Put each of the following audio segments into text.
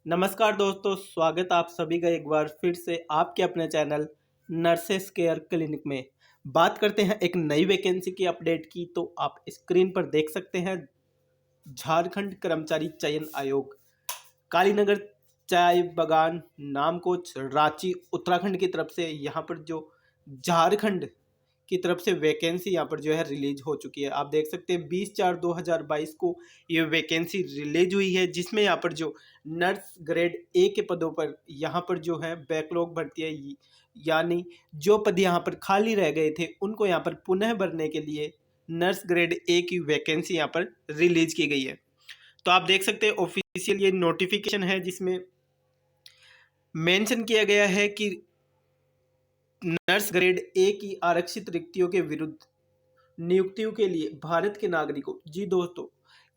नमस्कार दोस्तों, स्वागत आप सभी का एक बार फिर से आपके अपने चैनल नर्सेस केयर क्लिनिक में। बात करते हैं एक नई वैकेंसी की अपडेट की। तो आप स्क्रीन पर देख सकते हैं झारखंड कर्मचारी चयन आयोग कालीनगर चाय बागान नामकोच रांची उत्तराखंड की तरफ से यहाँ पर जो झारखंड की तरफ से वैकेंसी यहाँ पर जो है रिलीज हो चुकी है। आप देख सकते हैं 20/4/2022 को ये वैकेंसी रिलीज हुई है, जिसमें यहाँ पर जो नर्स ग्रेड ए के पदों पर यहाँ पर जो है बैकलॉग भर्ती है, यानी जो पद यहाँ पर खाली रह गए थे उनको यहाँ पर पुनः भरने के लिए नर्स ग्रेड ए की वैकेंसी यहाँ पर रिलीज की गई है। तो आप देख सकते हैं ऑफिशियल ये नोटिफिकेशन है, जिसमें मेंशन किया गया है कि नर्स ग्रेड ए की आरक्षित रिक्तियों के विरुद्ध नियुक्तियों के लिए भारत के नागरिकों, जी दोस्तों,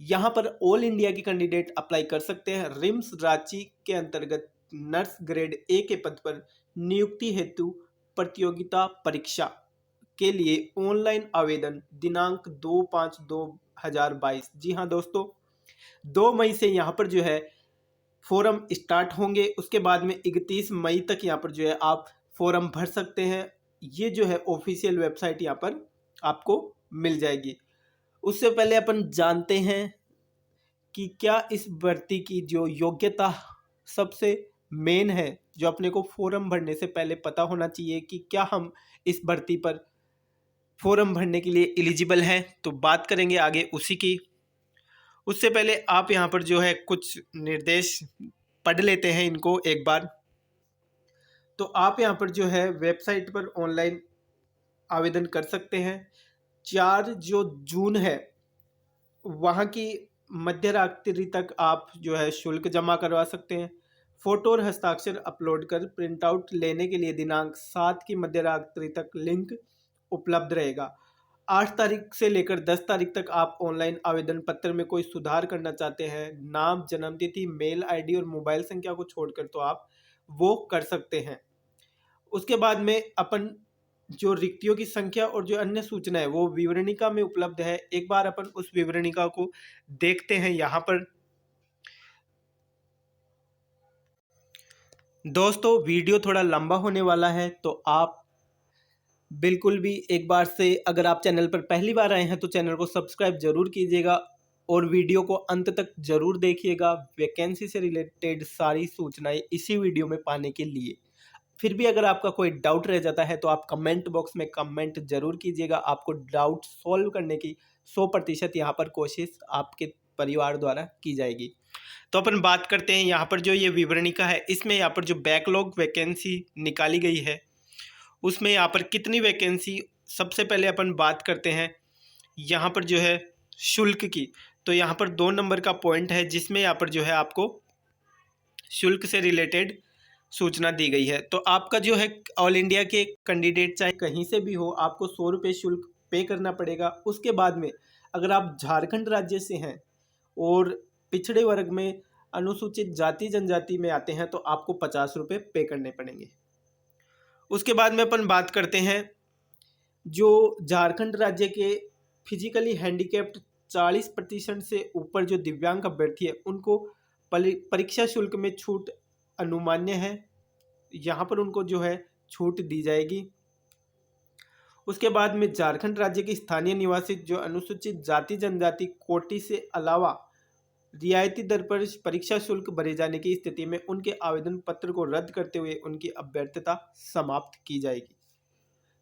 यहाँ पर ऑल इंडिया के कैंडिडेट अप्लाई कर सकते हैं। रिम्स रांची के अंतर्गत नर्स ग्रेड ए के पद पर नियुक्ति हेतु प्रतियोगिता परीक्षा के लिए ऑनलाइन आवेदन दिनांक 2/5/2022, जी हाँ दोस्तों, 2 मई से यहाँ पर जो है फॉरम स्टार्ट होंगे। उसके बाद में 31 मई तक यहाँ पर जो है आप फॉरम भर सकते हैं। ये जो है ऑफिशियल वेबसाइट यहाँ पर आपको मिल जाएगी। उससे पहले अपन जानते हैं कि क्या इस भर्ती की जो योग्यता सबसे मेन है, जो अपने को फॉर्म भरने से पहले पता होना चाहिए कि क्या हम इस भर्ती पर फॉर्म भरने के लिए एलिजिबल हैं। तो बात करेंगे आगे उसी की। उससे पहले आप यहाँ पर जो है कुछ निर्देश पढ़ लेते हैं इनको एक बार। तो आप यहाँ पर जो है वेबसाइट पर ऑनलाइन आवेदन कर सकते हैं। 4 जो जून है वहाँ की मध्य रात्रि तक आप जो है शुल्क जमा करवा सकते हैं। फोटो और हस्ताक्षर अपलोड कर प्रिंट आउट लेने के लिए दिनांक 7 की मध्य रात्रि तक लिंक उपलब्ध रहेगा। 8 तारीख से लेकर 10 तारीख तक आप ऑनलाइन आवेदन पत्र में कोई सुधार करना चाहते हैं, नाम, जन्मतिथि, मेल आईडी और मोबाइल संख्या को छोड़कर, तो आप वो कर सकते हैं। उसके बाद में अपन जो रिक्तियों की संख्या और जो अन्य सूचना है वो विवरणिका में उपलब्ध है। एक बार अपन उस विवरणिका को देखते हैं। यहाँ पर दोस्तों वीडियो थोड़ा लंबा होने वाला है, तो आप बिल्कुल भी एक बार से, अगर आप चैनल पर पहली बार आए हैं तो चैनल को सब्सक्राइब जरूर कीजिएगा और वीडियो को अंत तक जरूर देखिएगा। वैकेंसी से रिलेटेड सारी सूचनाएं इसी वीडियो में पाने के लिए। फिर भी अगर आपका कोई डाउट रह जाता है तो आप कमेंट बॉक्स में कमेंट जरूर कीजिएगा। आपको डाउट सॉल्व करने की 100% यहाँ पर कोशिश आपके परिवार द्वारा की जाएगी। तो अपन बात करते हैं यहाँ पर जो ये विवरणिका है, इसमें यहाँ पर जो बैकलॉग वैकेंसी निकाली गई है उसमें यहाँ पर कितनी वैकेंसी, सबसे पहले अपन बात करते हैं यहाँ पर जो है शुल्क की। तो यहाँ पर 2 नंबर का पॉइंट है, जिसमें यहाँ पर जो है आपको शुल्क से रिलेटेड सूचना दी गई है। तो आपका जो है ऑल इंडिया के कैंडिडेट चाहे कहीं से भी हो, आपको 100 रुपये शुल्क पे करना पड़ेगा। उसके बाद में अगर आप झारखंड राज्य से हैं और पिछड़े वर्ग में अनुसूचित जाति जनजाति में आते हैं तो आपको 50 रुपये पे करने पड़ेंगे। उसके बाद में अपन बात करते हैं जो झारखंड राज्य के फिजिकली हैंडीकैप्ड 40% से ऊपर जो दिव्यांग अभ्यर्थी है उनको परीक्षा शुल्क में छूट अनुमान्य है। यहाँ पर उनको जो है छूट दी जाएगी। उसके बाद में झारखंड राज्य के स्थानीय निवासी जो अनुसूचित जाति जनजाति कोटि से अलावा रियायती दर पर परीक्षा शुल्क भरे जाने की स्थिति में उनके आवेदन पत्र को रद्द करते हुए उनकी अभ्यर्थता समाप्त की जाएगी।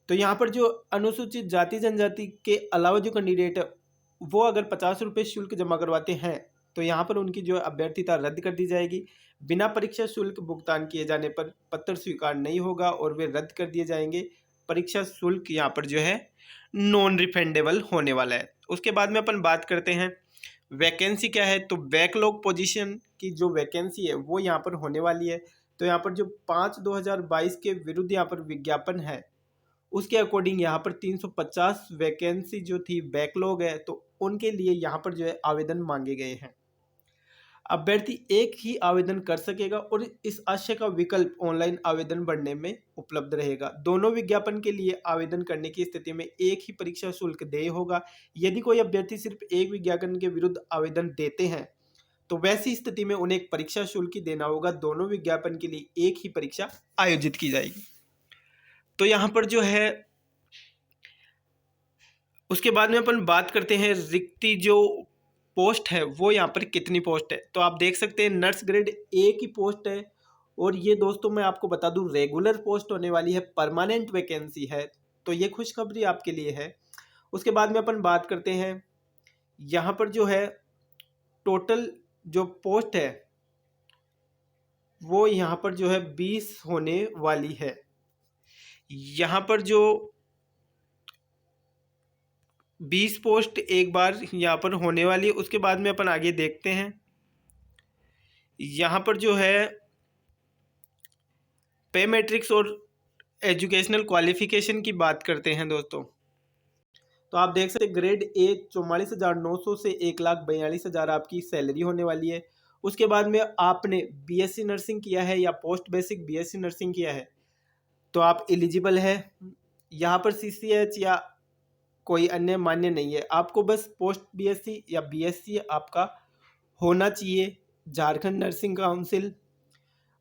तो यहाँ पर जो अनुसूचित जाति जनजाति के अलावा जो कैंडिडेट है वो अगर 50 रुपये शुल्क जमा करवाते हैं तो यहाँ पर उनकी जो अभ्यर्थता रद्द कर दी जाएगी। बिना परीक्षा शुल्क भुगतान किए जाने पर पत्र स्वीकार नहीं होगा और वे रद्द कर दिए जाएंगे। परीक्षा शुल्क यहाँ पर जो है नॉन रिफंडेबल होने वाला है। उसके बाद में अपन बात करते हैं वैकेंसी क्या है। तो बैकलॉग पोजीशन की जो वैकेंसी है वो यहाँ पर होने वाली है। तो यहाँ पर जो 5/2022 के विरुद्ध यहाँ पर विज्ञापन है उसके अकॉर्डिंग यहाँ पर 350 वैकेंसी जो थी बैकलॉग है, तो उनके लिए यहाँ पर जो है आवेदन मांगे गए हैं। अभ्यर्थी एक ही आवेदन कर सकेगा और इस आशय का विकल्प ऑनलाइन आवेदन भरने में उपलब्ध रहेगा। दोनों विज्ञापन के लिए आवेदन करने की स्थिति में एक ही परीक्षा शुल्क देय होगा। यदि कोई अभ्यर्थी सिर्फ एक विज्ञापन के विरुद्ध आवेदन देते हैं तो वैसी स्थिति में उन्हें एक परीक्षा शुल्क ही देना होगा। दोनों विज्ञापन के लिए एक ही परीक्षा आयोजित की जाएगी। तो यहाँ पर जो है उसके बाद में अपन बात करते हैं रिक्ति जो पोस्ट है वो यहाँ पर कितनी पोस्ट है। तो आप देख सकते हैं नर्स ग्रेड ए की पोस्ट है, और ये दोस्तों मैं आपको बता दूं रेगुलर पोस्ट होने वाली है, परमानेंट वैकेंसी है, तो ये खुशखबरी आपके लिए है। उसके बाद में अपन बात करते हैं यहाँ पर जो है टोटल जो पोस्ट है वो यहाँ पर जो है 20 होने वाली है। यहाँ पर जो 20 पोस्ट एक बार यहाँ पर होने वाली है। उसके बाद में अपन आगे देखते हैं यहाँ पर जो है पे मैट्रिक्स और एजुकेशनल क्वालिफिकेशन की बात करते हैं दोस्तों। तो आप देख सकते हैं ग्रेड ए 44,900 से 1,42,000 आपकी सैलरी होने वाली है। उसके बाद में आपने बीएससी नर्सिंग किया है या पोस्ट बेसिक बीएससी नर्सिंग किया है तो आप एलिजिबल है। यहाँ पर सीसीएच या कोई अन्य मान्य नहीं है, आपको बस पोस्ट बीएससी या बीएससी आपका होना चाहिए। झारखंड नर्सिंग काउंसिल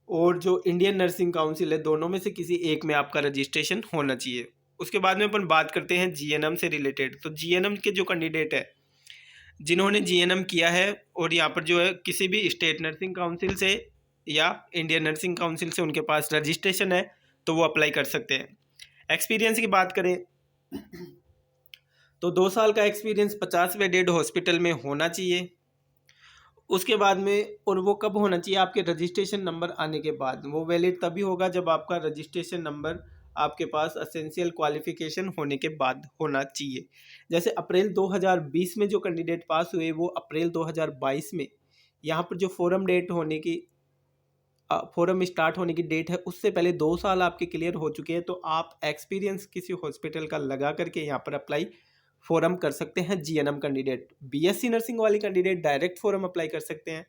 और जो इंडियन नर्सिंग काउंसिल है दोनों में से किसी एक में आपका रजिस्ट्रेशन होना चाहिए। उसके बाद में अपन बात करते हैं जीएनएम से रिलेटेड। तो जीएनएम के जो कैंडिडेट है जिन्होंने जीएनएम किया है और यहाँ पर जो है किसी भी स्टेट नर्सिंग काउंसिल से या इंडियन नर्सिंग काउंसिल से उनके पास रजिस्ट्रेशन है तो वो अप्लाई कर सकते हैं। एक्सपीरियंस की बात करें तो 2 साल का एक्सपीरियंस 50 बेडेड हॉस्पिटल में होना चाहिए। उसके बाद में, और वो कब होना चाहिए, आपके रजिस्ट्रेशन नंबर आने के बाद। वो वैलिड तभी होगा जब आपका रजिस्ट्रेशन नंबर आपके पास एसेंशियल क्वालिफिकेशन होने के बाद होना चाहिए। जैसे अप्रैल 2020 में जो कैंडिडेट पास हुए वो अप्रैल 2022 में यहाँ पर जो फोरम स्टार्ट होने की डेट है उससे पहले 2 साल आपके क्लियर हो चुके हैं, तो आप एक्सपीरियंस किसी हॉस्पिटल का लगा करके यहाँ पर अप्लाई फोरम कर सकते हैं। जीएनएम कैंडिडेट, बीएससी नर्सिंग वाले कैंडिडेट डायरेक्ट फोरम अप्लाई कर सकते हैं।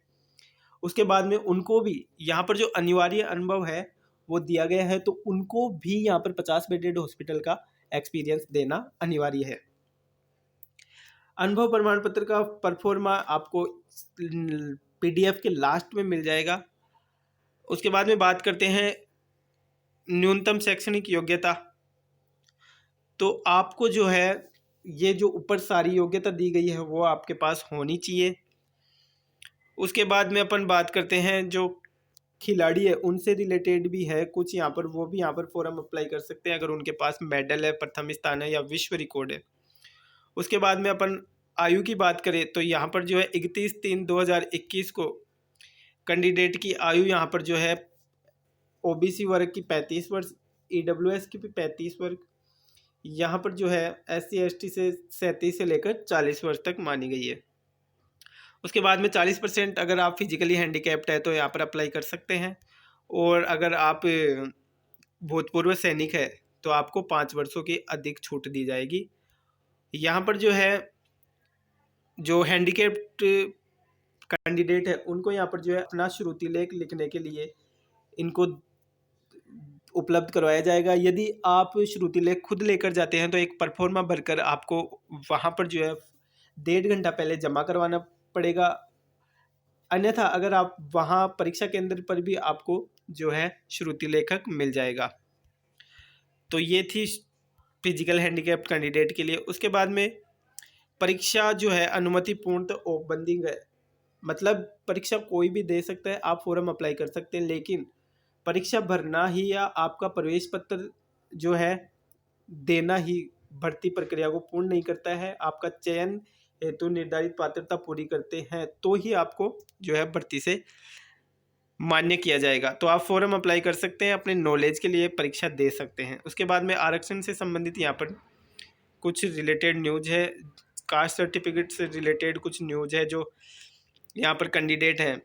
उसके बाद में उनको भी यहाँ पर जो अनिवार्य अनुभव है वो दिया गया है, तो उनको भी यहाँ पर 50 बेडेड हॉस्पिटल का एक्सपीरियंस देना अनिवार्य है। अनुभव प्रमाण पत्र का परफॉर्मा आपको पीडीएफ के लास्ट में मिल जाएगा। उसके बाद में बात करते हैं न्यूनतम शैक्षणिक योग्यता। तो आपको जो है ये जो ऊपर सारी योग्यता दी गई है वो आपके पास होनी चाहिए। उसके बाद में अपन बात करते हैं जो खिलाड़ी है उनसे रिलेटेड भी है कुछ यहाँ पर, वो भी यहाँ पर फॉर्म अप्लाई कर सकते हैं अगर उनके पास मेडल है, प्रथम स्थान है या विश्व रिकॉर्ड है। उसके बाद में अपन आयु की बात करें तो यहाँ पर जो है 31/3/2021 को कैंडिडेट की आयु यहाँ पर जो है ओबीसी वर्ग की 35 वर्ष, ईडब्ल्यूएस की भी 35 वर्ष, यहाँ पर जो है एससी एसटी से 37 से लेकर 40 वर्ष तक मानी गई है। उसके बाद में 40% अगर आप फिजिकली हैंडीकैप्ड है तो यहाँ पर अप्लाई कर सकते हैं, और अगर आप भूतपूर्व सैनिक है तो आपको 5 वर्षों की अधिक छूट दी जाएगी। यहाँ पर जो है जो हैंडीकैप्ड कैंडिडेट है उनको यहाँ पर जो है अपना श्रुति लेख लिखने के लिए इनको उपलब्ध करवाया जाएगा। यदि आप श्रुति लेख खुद लेकर जाते हैं तो एक परफॉर्मा भरकर आपको वहाँ पर जो है 1.5 घंटा पहले जमा करवाना पड़ेगा। अन्यथा अगर आप वहाँ परीक्षा केंद्र पर भी आपको जो है श्रुति लेखक मिल जाएगा। तो ये थी फिजिकल हैंडीकैप कैंडिडेट के लिए। उसके बाद में परीक्षा जो है अनुमति पूर्ण औपबंदिक है, मतलब परीक्षा कोई भी दे सकता है, आप फॉर्म अप्लाई कर सकते हैं, लेकिन परीक्षा भरना ही या आपका प्रवेश पत्र जो है देना ही भर्ती प्रक्रिया को पूर्ण नहीं करता है। आपका चयन हेतु निर्धारित पात्रता पूरी करते हैं तो ही आपको जो है भर्ती से मान्य किया जाएगा। तो आप फॉर्म अप्लाई कर सकते हैं, अपने नॉलेज के लिए परीक्षा दे सकते हैं। उसके बाद में आरक्षण से संबंधित यहाँ पर कुछ रिलेटेड न्यूज है, कास्ट सर्टिफिकेट से रिलेटेड कुछ न्यूज है जो यहाँ पर कैंडिडेट हैं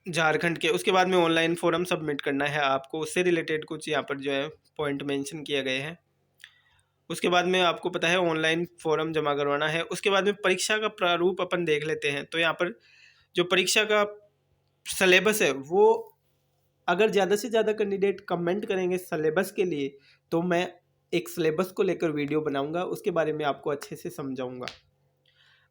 झारखंड के। उसके बाद में ऑनलाइन फॉर्म सबमिट करना है आपको, उससे रिलेटेड कुछ यहाँ पर जो है पॉइंट मेंशन किए गए हैं। उसके बाद में आपको पता है ऑनलाइन फॉर्म जमा करवाना है। उसके बाद में परीक्षा का प्रारूप अपन देख लेते हैं। तो यहाँ पर जो परीक्षा का सिलेबस है वो अगर ज़्यादा से ज़्यादा कैंडिडेट कमेंट करेंगे सिलेबस के लिए तो मैं एक सिलेबस को लेकर वीडियो बनाऊंगा, उसके बारे में आपको अच्छे से समझाऊंगा।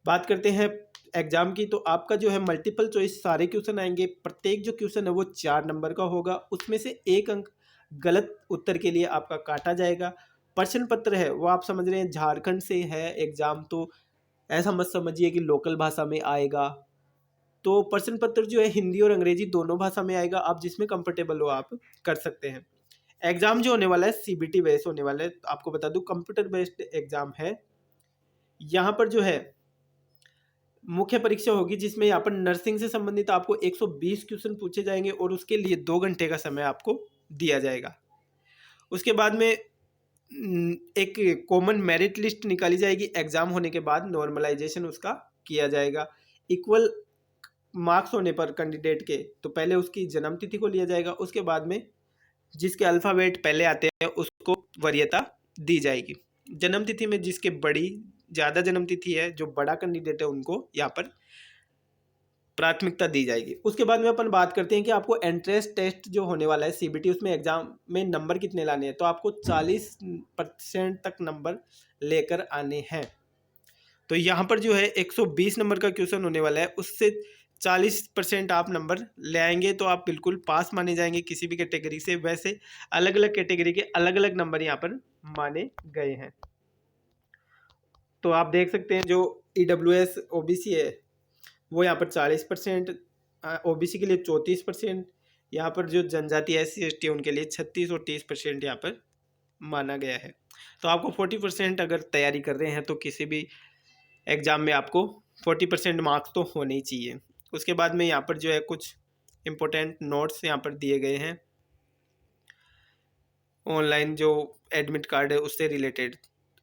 बात करते हैं एग्ज़ाम की, तो आपका जो है मल्टीपल चॉइस सारे क्वेश्चन आएंगे। प्रत्येक जो क्वेश्चन है वो 4 नंबर का होगा, उसमें से 1 अंक गलत उत्तर के लिए आपका काटा जाएगा। प्रश्न पत्र है वो आप समझ रहे हैं झारखंड से है एग्ज़ाम, तो ऐसा मत समझिए कि लोकल भाषा में आएगा। तो प्रश्न पत्र जो है हिंदी और अंग्रेजी दोनों भाषा में आएगा, आप जिसमें कंफर्टेबल हो आप कर सकते हैं। एग्ज़ाम जो होने वाला है सीबीटी बेस्ड होने वाला है, तो आपको बता दूं कंप्यूटर बेस्ड एग्ज़ाम है। यहाँ पर जो है मुख्य परीक्षा होगी, जिसमें यहाँ पर नर्सिंग से संबंधित आपको 120 क्वेश्चन पूछे जाएंगे और उसके लिए 2 घंटे का समय आपको दिया जाएगा। उसके बाद में एक कॉमन मेरिट लिस्ट निकाली जाएगी। एग्ज़ाम होने के बाद नॉर्मलाइजेशन उसका किया जाएगा। इक्वल मार्क्स होने पर कैंडिडेट के, तो पहले उसकी जन्म तिथि को लिया जाएगा, उसके बाद में जिसके अल्फ़ाबेट पहले आते हैं उसको वरीयता दी जाएगी। जन्म तिथि में जिसके बड़ी ज़्यादा जन्म तिथि है, जो बड़ा कैंडिडेट है, उनको यहाँ पर प्राथमिकता दी जाएगी। उसके बाद में अपन बात करते हैं कि आपको एंट्रेंस टेस्ट जो होने वाला है सीबीटी, उसमें एग्ज़ाम में नंबर कितने लाने हैं। तो आपको 40% तक नंबर लेकर आने हैं। तो यहाँ पर जो है 120 नंबर का क्वेश्चन होने वाला है, उससे 40% आप नंबर ले आएंगे तो आप बिल्कुल पास माने जाएंगे किसी भी कैटेगरी से। वैसे अलग अलग कैटेगरी के अलग अलग नंबर यहाँ पर माने गए हैं। तो आप देख सकते हैं जो EWS OBC है वो यहाँ पर 40%, OBC के लिए 34%, यहाँ पर जो जनजाति SC/ST है उनके लिए 36 और 30% यहाँ पर माना गया है। तो आपको 40% अगर तैयारी कर रहे हैं तो किसी भी एग्ज़ाम में आपको 40% मार्क्स तो होने ही चाहिए। उसके बाद में यहाँ पर जो है कुछ इम्पोर्टेंट नोट्स यहाँ पर दिए गए हैं, ऑनलाइन जो एडमिट कार्ड है उससे रिलेटेड।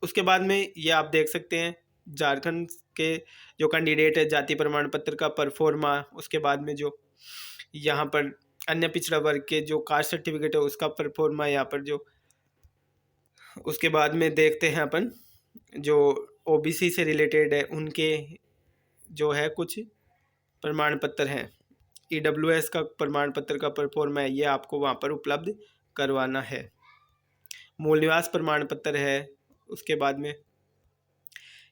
उसके बाद में ये आप देख सकते हैं झारखंड के जो कैंडिडेट है जाति प्रमाण पत्र का परफॉर्मा, उसके बाद में जो यहाँ पर अन्य पिछड़ा वर्ग के जो कास्ट सर्टिफिकेट है उसका परफॉर्मा यहाँ पर जो। उसके बाद में देखते हैं अपन जो OBC से रिलेटेड है उनके जो है कुछ प्रमाण पत्र हैं। EWS का प्रमाण पत्र का परफॉर्मा है, ये आपको वहाँ पर उपलब्ध करवाना है। मूल निवास प्रमाण पत्र है। उसके बाद में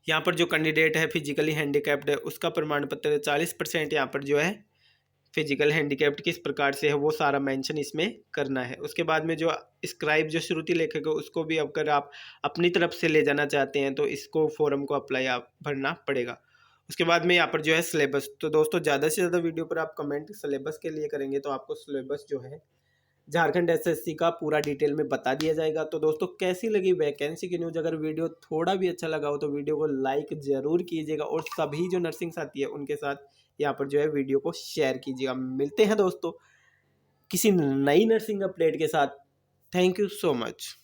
यहाँ पर जो कैंडिडेट है फिजिकली हैंडीकैप्ड है उसका प्रमाण पत्र है। 40% यहाँ पर जो है फिजिकल हैंडीकैप्ड किस प्रकार से है वो सारा मेंशन इसमें करना है। उसके बाद में जो स्क्राइब जो श्रुति लेखक है उसको भी अगर आप अपनी तरफ से ले जाना चाहते हैं तो इसको फॉर्म को अप्लाई आप भरना पड़ेगा। उसके बाद में यहाँ पर जो है सिलेबस, तो दोस्तों ज़्यादा से ज़्यादा वीडियो पर आप कमेंट सिलेबस के लिए करेंगे तो आपको सिलेबस जो है झारखंड SSC का पूरा डिटेल में बता दिया जाएगा। तो दोस्तों कैसी लगी वैकेंसी की न्यूज़, अगर वीडियो थोड़ा भी अच्छा लगा हो तो वीडियो को लाइक ज़रूर कीजिएगा और सभी जो नर्सिंग साथी है उनके साथ यहाँ पर जो है वीडियो को शेयर कीजिएगा। मिलते हैं दोस्तों किसी नई नर्सिंग अपडेट के साथ। Thank you so much.